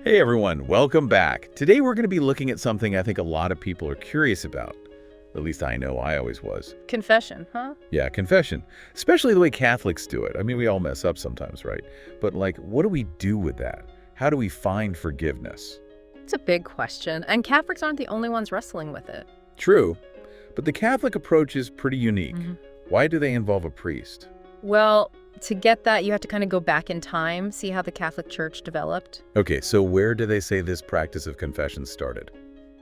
Hey everyone, welcome back. Today we're going to be looking at something I think a lot of people are curious about. At least I know I always was. Confession, huh? Yeah, confession. Especially the way Catholics do it. I mean, we all mess up sometimes, right? But what do we do with that? How do we find forgiveness? It's a big question, and Catholics aren't the only ones wrestling with it. True, but the Catholic approach is pretty unique. Mm-hmm. Why do they involve a priest? Well, to get that, you have to kind of go back in time, see how the Catholic Church developed Okay, so where do they say this practice of confession started?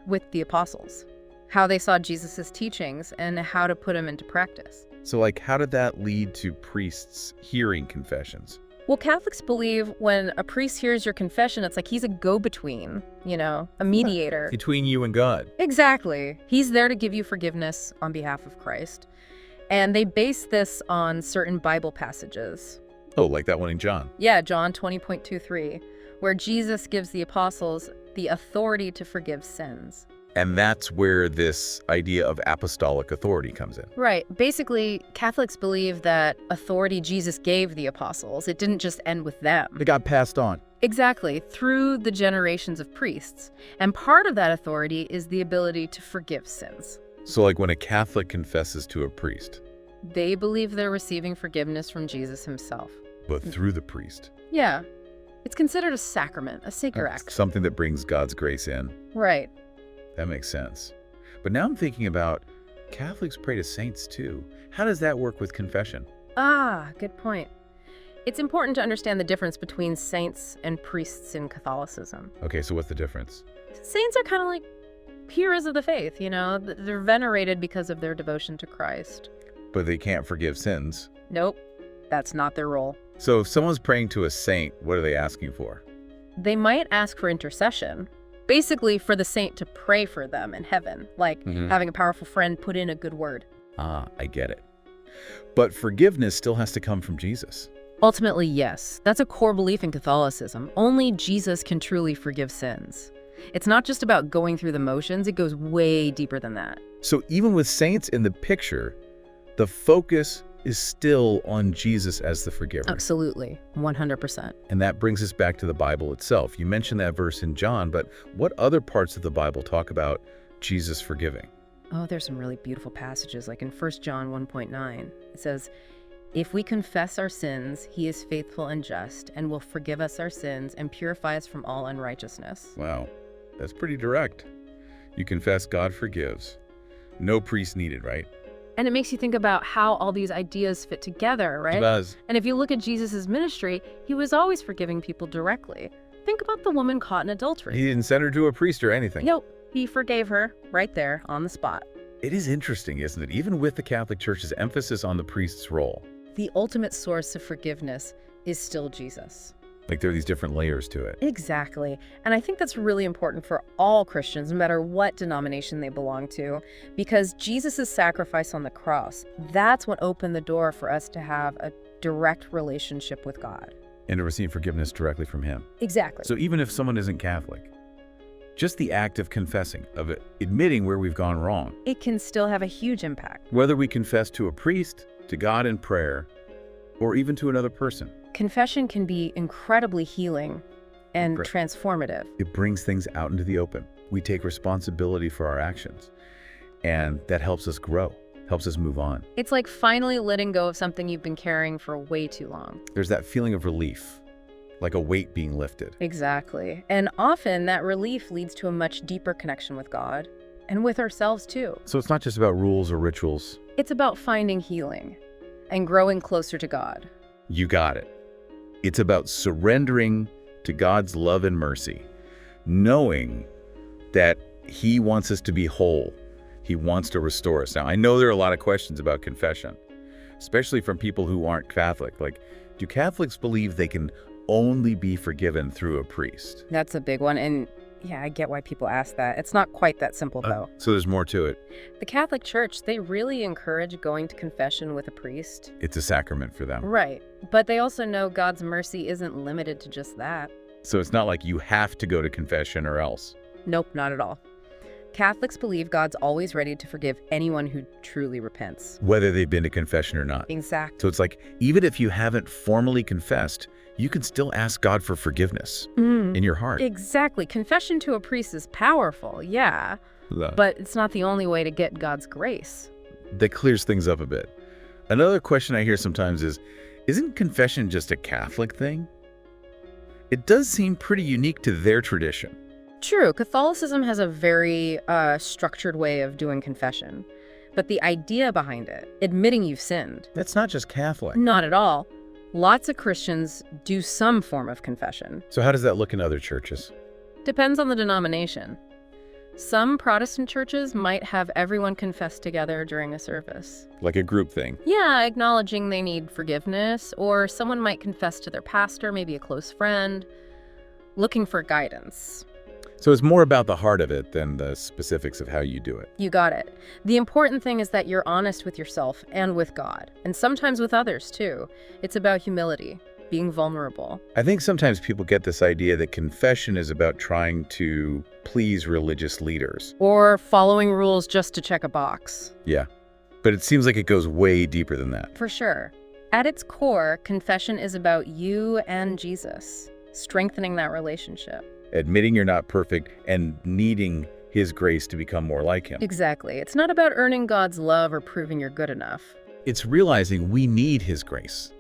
with the apostles, how they saw Jesus' teachings, and how to put them into practice. So how did that lead to priests hearing confessions? Well, Catholics believe when a priest hears your confession, it's like he's a go-between, a mediator. Between you and God. Exactly. He's there to give you forgiveness on behalf of Christ. And they base this on certain Bible passages. Oh, like that one in John. Yeah, John 20.23, where Jesus gives the apostles the authority to forgive sins. And that's where this idea of apostolic authority comes in. Right. Basically, Catholics believe that authority Jesus gave the apostles, it didn't just end with them. It got passed on. Exactly, through the generations of priests. And part of that authority is the ability to forgive sins. So when a Catholic confesses to a priest, They believe they're receiving forgiveness from Jesus himself. but through the priest. Yeah. It's considered a sacrament, a sacred act. Something that brings God's grace in. Right. That makes sense. But now I'm thinking about Catholics pray to saints too. How does that work with confession? Ah, good point. It's important to understand the difference between saints and priests in Catholicism. Okay, so what's the difference? Saints are kind of like heroes of the faith, They're venerated because of their devotion to Christ. But they can't forgive sins. Nope, that's not their role. So if someone's praying to a saint, what are they asking for? They might ask for intercession, basically for the saint to pray for them in heaven, like having a powerful friend put in a good word. Ah, I get it. But forgiveness still has to come from Jesus. Ultimately, yes, that's a core belief in Catholicism. Only Jesus can truly forgive sins. It's not just about going through the motions, it goes way deeper than that. So even with saints in the picture, the focus is still on Jesus as the forgiver. Absolutely, 100%. And that brings us back to the Bible itself. You mentioned that verse in John, but what other parts of the Bible talk about Jesus forgiving? Oh, there's some really beautiful passages, like in 1 John 1.9. It says, "If we confess our sins, he is faithful and just, and will forgive us our sins and purify us from all unrighteousness." Wow, that's pretty direct. You confess, God forgives. No priest needed, right? And it makes you think about how all these ideas fit together, right? It does. And if you look at Jesus' ministry, he was always forgiving people directly. Think about the woman caught in adultery. He didn't send her to a priest or anything. Nope, he forgave her right there on the spot. It is interesting, isn't it? Even with the Catholic Church's emphasis on the priest's role. The ultimate source of forgiveness is still Jesus. There are these different layers to it. Exactly. And I think that's really important for all Christians, no matter what denomination they belong to, because Jesus' sacrifice on the cross, that's what opened the door for us to have a direct relationship with God. And to receive forgiveness directly from him. Exactly. So even if someone isn't Catholic, just the act of confessing, of admitting where we've gone wrong. It can still have a huge impact. Whether we confess to a priest, to God in prayer, or even to another person. Confession can be incredibly healing and transformative. It brings things out into the open. We take responsibility for our actions. And that helps us grow, helps us move on. It's like finally letting go of something you've been carrying for way too long. There's that feeling of relief, like a weight being lifted. Exactly. And often that relief leads to a much deeper connection with God and with ourselves too. So it's not just about rules or rituals. It's about finding healing and growing closer to God. You got it. It's about surrendering to God's love and mercy, knowing that he wants us to be whole. He wants to restore us. Now, I know there are a lot of questions about confession, especially from people who aren't Catholic. Do Catholics believe they can only be forgiven through a priest? That's a big one. And yeah, I get why people ask that. It's not quite that simple, though. So there's more to it. The Catholic Church, they really encourage going to confession with a priest. It's a sacrament for them. Right. But they also know God's mercy isn't limited to just that. So it's not like you have to go to confession or else. Nope, not at all. Catholics believe God's always ready to forgive anyone who truly repents. Whether they've been to confession or not. Exactly. So it's even if you haven't formally confessed, you can still ask God for forgiveness in your heart. Exactly. Confession to a priest is powerful, yeah, but it's not the only way to get God's grace. That clears things up a bit. Another question I hear sometimes is, isn't confession just a Catholic thing? It does seem pretty unique to their tradition. True, Catholicism has a very structured way of doing confession. But the idea behind it, admitting you've sinned, That's not just Catholic. not at all. Lots of Christians do some form of confession. So how does that look in other churches? Depends on the denomination. Some Protestant churches might have everyone confess together during a service. Like a group thing. Yeah, acknowledging they need forgiveness, or someone might confess to their pastor, maybe a close friend, looking for guidance. So it's more about the heart of it than the specifics of how you do it. You got it. The important thing is that you're honest with yourself and with God, and sometimes with others too. It's about humility, being vulnerable. I think sometimes people get this idea that confession is about trying to please religious leaders. Or following rules just to check a box. Yeah, but it seems like it goes way deeper than that. For sure. At its core, confession is about you and Jesus, strengthening that relationship. Admitting you're not perfect and needing His grace to become more like Him. Exactly. It's not about earning God's love or proving you're good enough. It's realizing we need His grace,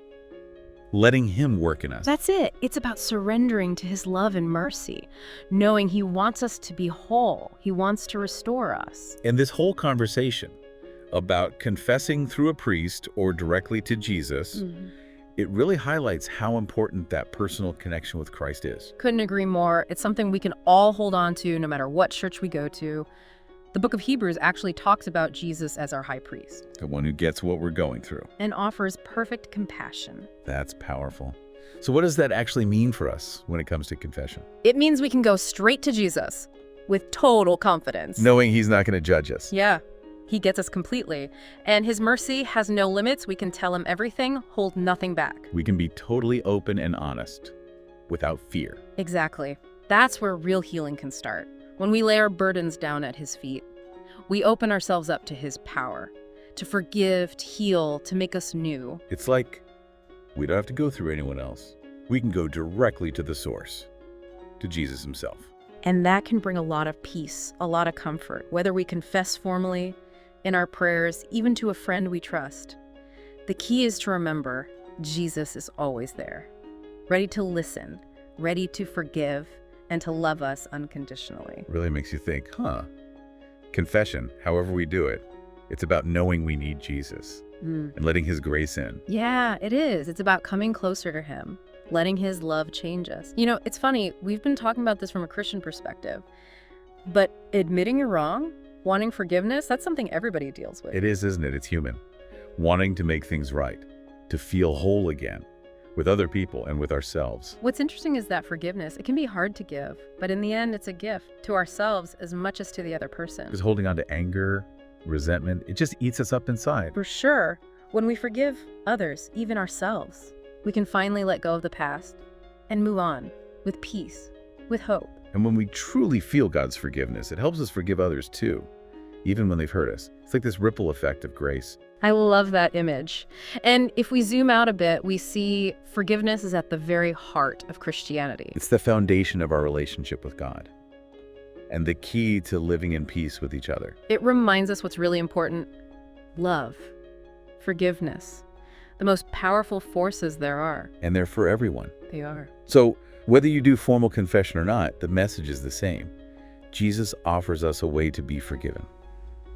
letting Him work in us. That's it. It's about surrendering to His love and mercy, knowing He wants us to be whole. He wants to restore us. And this whole conversation about confessing through a priest or directly to Jesus, it really highlights how important that personal connection with Christ is. Couldn't agree more. It's something we can all hold on to no matter what church we go to. The book of Hebrews actually talks about Jesus as our high priest. The one who gets what we're going through. And offers perfect compassion. That's powerful. So what does that actually mean for us when it comes to confession? It means we can go straight to Jesus with total confidence. Knowing He's not going to judge us. Yeah. He gets us completely. And His mercy has no limits. We can tell Him everything, hold nothing back. We can be totally open and honest without fear. Exactly. That's where real healing can start. When we lay our burdens down at His feet, we open ourselves up to His power, to forgive, to heal, to make us new. It's like we don't have to go through anyone else. We can go directly to the source, to Jesus Himself. And that can bring a lot of peace, a lot of comfort, whether we confess formally, in our prayers, even to a friend we trust. The key is to remember Jesus is always there, ready to listen, ready to forgive, and to love us unconditionally. Really makes you think, confession, however we do it, it's about knowing we need Jesus and letting His grace in. Yeah, it is. It's about coming closer to Him, letting His love change us. You know, it's funny, we've been talking about this from a Christian perspective, but admitting you're wrong, wanting forgiveness, that's something everybody deals with. It is, isn't it? It's human. Wanting to make things right, to feel whole again with other people and with ourselves. What's interesting is that forgiveness, it can be hard to give, but in the end, it's a gift to ourselves as much as to the other person. Because holding on to anger, resentment, it just eats us up inside. For sure, when we forgive others, even ourselves, we can finally let go of the past and move on with peace, with hope. And when we truly feel God's forgiveness, it helps us forgive others too, even when they've hurt us. It's like this ripple effect of grace. I love that image. And if we zoom out a bit, we see forgiveness is at the very heart of Christianity. It's the foundation of our relationship with God and the key to living in peace with each other. It reminds us what's really important: love, forgiveness, the most powerful forces there are. And they're for everyone. They are. So whether you do formal confession or not, the message is the same. Jesus offers us a way to be forgiven,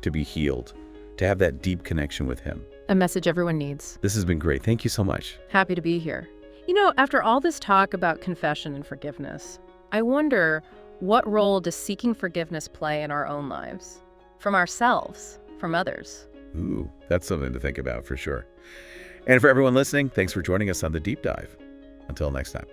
to be healed, to have that deep connection with Him. A message everyone needs. This has been great. Thank you so much. Happy to be here. You know, after all this talk about confession and forgiveness, I wonder, what role does seeking forgiveness play in our own lives? From ourselves, from others? Ooh, that's something to think about for sure. And for everyone listening, thanks for joining us on The Deep Dive. Until next time.